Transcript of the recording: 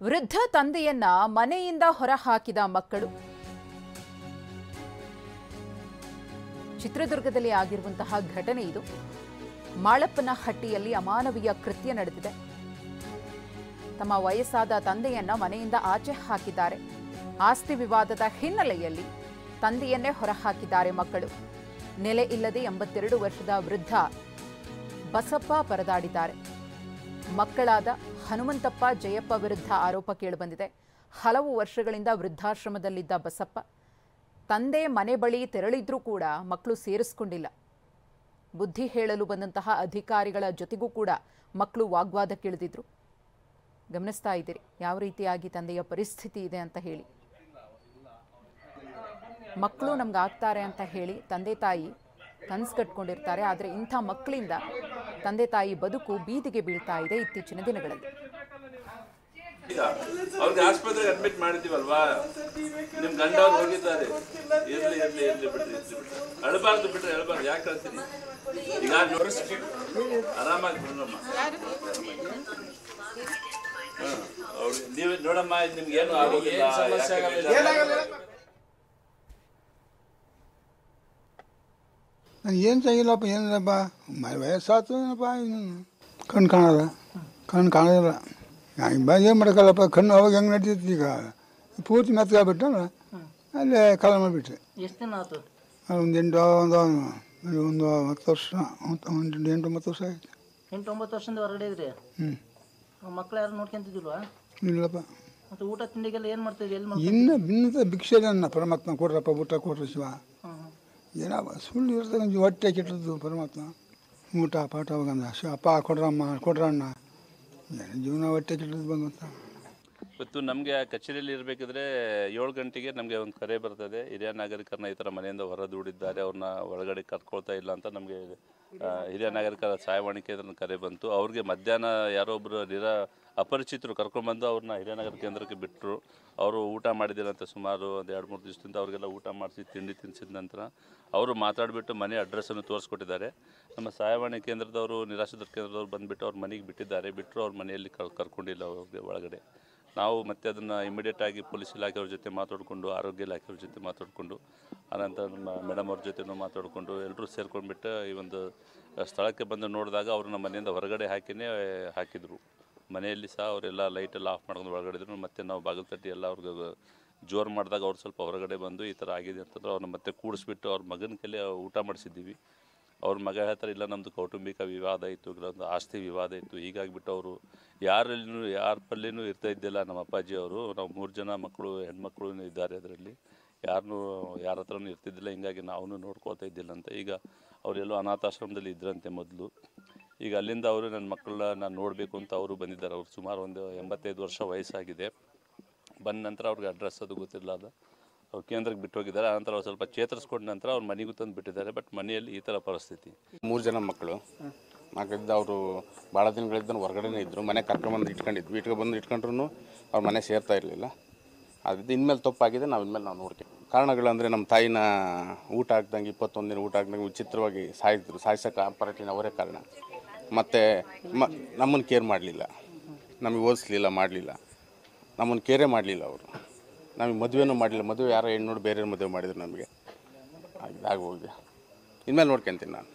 ವೃದ್ಧ ತಂದೆಯನ್ನ ಮನೆಯಿಂದ ಹೊರಹಾಕಿದ ಮಕ್ಕಳು. ಚಿತ್ರದುರ್ಗದಲ್ಲಿ ಆಗಿರುವಂತಹ ಘಟನೆ ಇದು. ಮಾಳಪ್ಪನಹಟ್ಟಿಯಲ್ಲಿ ಅಮಾನವೀಯ ಕೃತ್ಯ ನಡೆದಿದೆ. ತಮ್ಮ ವಯಸ್ಸಾದ ತಂದೆಯನ್ನ ಮನೆಯಿಂದ ಆಚೆ ಹಾಕಿದ್ದಾರೆ. ಆಸ್ತಿ ವಿವಾದದ ಹಿನ್ನೆಲೆಯಲ್ಲಿ ತಂದೆಯನ್ನೇ ಹೊರಹಾಕಿದ್ದಾರೆ ಮಕ್ಕಳು. ನೆಲೆ ಇಲ್ಲದೆ 82 ವರ್ಷದ ವೃದ್ಧ ಬಸಪ್ಪ ಪರದಾಡಿದ್ದಾರೆ. ಮಕ್ಕಳಾದ ಹನುಮಂತಪ್ಪ, ಜಯಪ್ಪ ವಿರುದ್ಧ ಆರೋಪ ಕೇಳಿಬಂದಿದೆ. ಹಲವು ವರ್ಷಗಳಿಂದ ವೃದ್ಧಾಶ್ರಮದಲ್ಲಿದ್ದ ಬಸಪ್ಪ ತಂದೆ ಮನೆ ಬಳಿ ತೆರಳಿದ್ರೂ ಕೂಡ ಮಕ್ಕಳು ಸೇರಿಸಿಕೊಂಡಿಲ್ಲ. ಬುದ್ಧಿ ಹೇಳಲು ಬಂದಂತಹ ಅಧಿಕಾರಿಗಳ ಜೊತೆಗೂ ಕೂಡ ಮಕ್ಕಳು ವಾಗ್ವಾದಕ್ಕಿಳಿದಿದ್ರು. ಗಮನಿಸ್ತಾ ಇದ್ದೀರಿ ಯಾವ ರೀತಿಯಾಗಿ ತಂದೆಯ ಪರಿಸ್ಥಿತಿ ಇದೆ ಅಂತ ಹೇಳಿ. ಮಕ್ಕಳು ನಮ್ಗಾಗ್ತಾರೆ ಅಂತ ಹೇಳಿ ತಂದೆ ತಾಯಿ ಕನಸು ಕಟ್ಕೊಂಡಿರ್ತಾರೆ. ಆದರೆ ಇಂಥ ಮಕ್ಕಳಿಂದ ತಂದೆ ತಾಯಿ ಬದುಕು ಬೀದಿಗೆ ಬೀಳ್ತಾ ಇದೆ ಇತ್ತೀಚಿನ ದಿನಗಳಲ್ಲಿ. ಅವ್ರಿಗೆ ಆಸ್ಪತ್ರೆಗೆ ಅಡ್ಮಿಟ್ ಮಾಡಿದ್ದೀವಲ್ವಾ, ನಿಮ್ ಗಂಡ ಅವ್ರು ಹೋಗಿದ್ದಾರೆ. ಇರ್ಲಿ ಇರ್ಲಿ ಇರ್ಲಿ ಬಿಡ್ರಿ, ಅಳಬಾರ್ದು ಬಿಡ್ರಿ, ಅಳಬಾರ್ದು. ಯಾಕೆ ಕಳ್ತೀನಿ? ಈಗ ಆರಾಮಾಗಿ ಬಿಡ್ರಮ್ಮ. ನೀವು ನೋಡಮ್ಮ, ನಿಮ್ಗೆ ಏನು ಆಗೋದಿಲ್ಲ. ನಾನು ಏನು ಚೆನ್ನಾಗಿಲ್ಲಪ್ಪ, ಏನಿಲ್ಲಪ್ಪ, ವಯಸ್ಸಾತು ಏನಪ್ಪ, ಕಣ್ಣು ಕಾಣೋದಿಲ್ಲ. ಏನು ಮಾಡೋಕ್ಕಲ್ಲಪ್ಪ, ಕಣ್ಣು ಅವಾಗ ಹೆಂಗೆ ನಡೀತಿತ್ತು, ಈಗ ಪೂರ್ತಿ ಮೆತ್ತಗಾಗ್ಬಿಟ್ಟಲ್ಲ, ಅಲ್ಲೇ ಕಾಲ ಮಾಡಿಬಿಟ್ರೆ. ಎಷ್ಟು ದಿನ ಆಯ್ತು? ಒಂದು 10 ವರ್ಷ, 8-9 ವರ್ಷ ಆಯ್ತು. 8-9 ವರ್ಷದಿಂದ ಹೊರಗಡೆ ಇದ್ರಿ. ಮಕ್ಕಳು ಯಾರು ನೋಡ್ಕೊಂತಿದ್ದಿಲ್ವಾ? ಇಲ್ಲಪ್ಪ. ಮತ್ತು ಊಟ ತಿಂಡಿಗೆಲ್ಲ ಏನು ಮಾಡ್ತಿದ್ರಿ? ಇನ್ನು ಭಿನ್ನತೆ ಭಿಕ್ಷೆ ನನ್ನ ಪರಮಾತ್ಮ ಕೊಡ್ರಪ್ಪ, ಊಟ ಕೊಡ್ರಿ ಶಿವ. ಏನಪ್ಪ ಸುಳ್ಳು ಇರ್ತಕ್ಕಂಥ ಹೊಟ್ಟೆ ಕೆಟ್ಟದ್ದು ಪರಮಾತ್ಮ. ಊಟ ಪಾಠ ಹೋಗಂದ ಅಪ್ಪ ಕೊಡ್ರಮ್ಮ ಕೊಡ್ರಣ್ಣ, ಜೀವನ ಹೊಟ್ಟೆ ಕೆಟ್ಟದ್ದು ಬಂದಂತ. ಇವತ್ತು ನಮಗೆ ಕಚೇರಿಯಲ್ಲಿ ಇರಬೇಕಿದ್ರೆ 7 ಗಂಟೆಗೆ ನಮಗೆ ಒಂದು ಕರೆ ಬರ್ತದೆ. ಹಿರಿಯ ನಾಗರಿಕರನ್ನ ಈ ಥರ ಮನೆಯಿಂದ ಹೊರ ದೂಡಿದ್ದಾರೆ, ಅವ್ರನ್ನ ಒಳಗಡೆ ಕರ್ಕೊಳ್ತಾ ಇಲ್ಲ ಅಂತ ನಮಗೆ ಹಿರಿಯ ನಾಗರಿಕರ ಸಹಾಯವಾಣಿ ಕೇಂದ್ರದ ಕರೆ ಬಂತು. ಅವ್ರಿಗೆ ಮಧ್ಯಾಹ್ನ ಯಾರೋ ಒಬ್ಬರು ಅಪರಿಚಿತರು ಕರ್ಕೊಂಡ್ಬಂದು ಅವ್ರನ್ನ ಹಿರಿಯ ನಾಗರಿಕ ಕೇಂದ್ರಕ್ಕೆ ಬಿಟ್ಟರು. ಅವರು ಊಟ ಮಾಡಿದಿಲ್ಲ ಅಂತ ಸುಮಾರು ಒಂದು 2-3 ದಿವಸದಿಂದ ಅವ್ರಿಗೆಲ್ಲ ಊಟ ಮಾಡಿಸಿ ತಿಂಡಿ ತಿನ್ನಿಸಿದ ನಂತರ ಅವರು ಮಾತಾಡಿಬಿಟ್ಟು ಮನೆ ಅಡ್ರೆಸ್ಸನ್ನು ತೋರಿಸ್ಕೊಟ್ಟಿದ್ದಾರೆ. ನಮ್ಮ ಸಹಾಯವಾಣಿ ಕೇಂದ್ರದವರು, ನಿರಾಶ್ರಿತರ ಕೇಂದ್ರದವ್ರು ಬಂದುಬಿಟ್ಟು ಅವ್ರ ಮನೆಗೆ ಬಿಟ್ಟರು. ಅವ್ರ ಮನೆಯಲ್ಲಿ ಕರ್ಕೊಂಡಿಲ್ಲ ಅವ್ರಿಗೆ ಒಳಗಡೆ. ನಾವು ಮತ್ತೆ ಅದನ್ನು ಇಮಿಡಿಯೇಟಾಗಿ ಪೊಲೀಸ್ ಇಲಾಖೆಯವ್ರ ಜೊತೆ ಮಾತಾಡಿಕೊಂಡು, ಆರೋಗ್ಯ ಇಲಾಖೆಯವ್ರ ಜೊತೆ ಮಾತಾಡಿಕೊಂಡು, ಆನಂತರ ನಮ್ಮ ಮೇಡಮ್ ಅವ್ರ ಜೊತೆನೂ ಮಾತಾಡಿಕೊಂಡು ಎಲ್ಲರೂ ಸೇರ್ಕೊಂಡ್ಬಿಟ್ಟು ಈ ಒಂದು ಸ್ಥಳಕ್ಕೆ ಬಂದು ನೋಡಿದಾಗ ಅವ್ರನ್ನ ಮನೆಯಿಂದ ಹೊರಗಡೆ ಹಾಕಿದರು. ಮನೆಯಲ್ಲಿ ಸಹ ಅವರೆಲ್ಲ ಲೈಟೆಲ್ಲ ಆಫ್ ಮಾಡ್ಕೊಂಡು ಒಳಗಡೆ ಇದ್ರು. ಮತ್ತು ನಾವು ಬಾಗಿಲು ತಟ್ಟಿ ಎಲ್ಲ ಅವ್ರಿಗೆ ಜೋರು ಮಾಡಿದಾಗ ಅವ್ರು ಸ್ವಲ್ಪ ಹೊರಗಡೆ ಬಂದು ಈ ಥರ ಆಗಿದೆ ಅಂತಂದ್ರೆ ಅವ್ರನ್ನ ಮತ್ತೆ ಕೂಡಿಸ್ಬಿಟ್ಟು ಅವ್ರ ಮಗನ ಕೈಲಿ ಊಟ ಮಾಡಿಸಿದ್ದೀವಿ. ಅವ್ರ ಮಗ ಹೇಳ್ತಾರೆ, ಇಲ್ಲ ನಮ್ಮದು ಕೌಟುಂಬಿಕ ವಿವಾದ ಇತ್ತು, ಇಲ್ಲೊಂದು ಆಸ್ತಿ ವಿವಾದ ಇತ್ತು, ಹೀಗಾಗಿಬಿಟ್ಟು ಅವರು ಯಾರ ಪಲ್ಲೇನೂ ಇರ್ತಾ ಇದ್ದಿಲ್ಲ. ನಮ್ಮ ಅಪ್ಪಾಜಿ ಅವರು, ನಾವು 3 ಜನ ಮಕ್ಕಳು, ಹೆಣ್ಮಕ್ಳು ಇದ್ದಾರೆ ಅದರಲ್ಲಿ, ಯಾರ ಹತ್ರನೂ ಇರ್ತಿದ್ದಿಲ್ಲ. ಹಿಂಗಾಗಿ ನಾವು ನೋಡ್ಕೊಳ್ತಾ ಇದ್ದಿಲ್ಲ ಅಂತ. ಈಗ ಅವರೆಲ್ಲೋ ಅನಾಥಾಶ್ರಮದಲ್ಲಿ ಇದ್ರಂತೆ ಮೊದಲು. ಈಗ ಅಲ್ಲಿಂದ ಅವರು ನನ್ನ ಮಕ್ಕಳನ್ನ ನಾನು ನೋಡಬೇಕು ಅಂತ ಅವರು ಬಂದಿದ್ದಾರೆ. ಅವ್ರು ಸುಮಾರು ಒಂದು 85 ವರ್ಷ ವಯಸ್ಸಾಗಿದೆ. ಬಂದ ನಂತರ ಅವ್ರಿಗೆ ಅಡ್ರೆಸ್ ಅದು ಗೊತ್ತಿರಲಾರ್ದ ಅವ್ರು ಕೇಂದ್ರಕ್ಕೆ ಬಿಟ್ಟು ಹೋಗಿದ್ದಾರೆ. ಆನಂತರ ಅವ್ರು ಸ್ವಲ್ಪ ಚೇತರಿಸ್ಕೊಂಡ ನಂತರ ಅವ್ರ ಮನೆಗೂ ತಂದು ಬಿಟ್ಟಿದ್ದಾರೆ. ಬಟ್ ಮನೆಯಲ್ಲಿ ಈ ಥರ ಪರಿಸ್ಥಿತಿ. 3 ಜನ ಮಕ್ಕಳು, 4 ಅವರು ಭಾಳ ದಿನಗಳಿದ್ದ ಹೊರಗಡೆನೇ ಇದ್ದರು. ಮನೆ ಕರ್ಕೊಂಡ್ಬಂದು ಇಟ್ಕೊಂಡಿದ್ವಿ. ಇಟ್ಕೊಂಡ್ರು ಅವ್ರ ಮನೆ ಸೇರ್ತಾ ಇರಲಿಲ್ಲ. ಅದು ಇನ್ಮೇಲೆ ತಪ್ಪಾಗಿದೆ. ಇನ್ಮೇಲೆ ನಾವು ನೋಡ್ತೀವಿ. ಕಾರಣಗಳಂದರೆ ನಮ್ಮ ತಾಯಿನ ಊಟ ಹಾಕ್ದಂಗೆ 21 ದಿನ ಊಟ ಹಾಕ್ದಂಗೆ ವಿಚಿತ್ರವಾಗಿ ಸಾಯಿಸೋಕೆ ಅಪರಾಟಿನ ಅವರೇ ಕಾರಣ. ಮತ್ತು ನಮ್ಮನ್ನು ಕೇರ್ ಮಾಡಲಿಲ್ಲ, ನಮಗೆ ಓದಿಸ್ಲಿಲ್ಲ, ಮಾಡಲಿಲ್ಲ, ನಮ್ಮನ್ನು ಕೇರೇ ಮಾಡಲಿಲ್ಲ ಅವರು. ನಮಗೆ ಮದುವೆನೂ ಮಾಡಲಿಲ್ಲ. ಮದುವೆ ಯಾರೋ ಹೆಣ್ಣು ನೋಡಿ ಬೇರೆ ಮದುವೆ ಮಾಡಿದ್ರು ನಮಗೆ. ಇದಾಗಿ ಹೋಗಿದೆ. ಇನ್ಮೇಲೆ ನೋಡ್ಕೊಂತೀನಿ ನಾನು.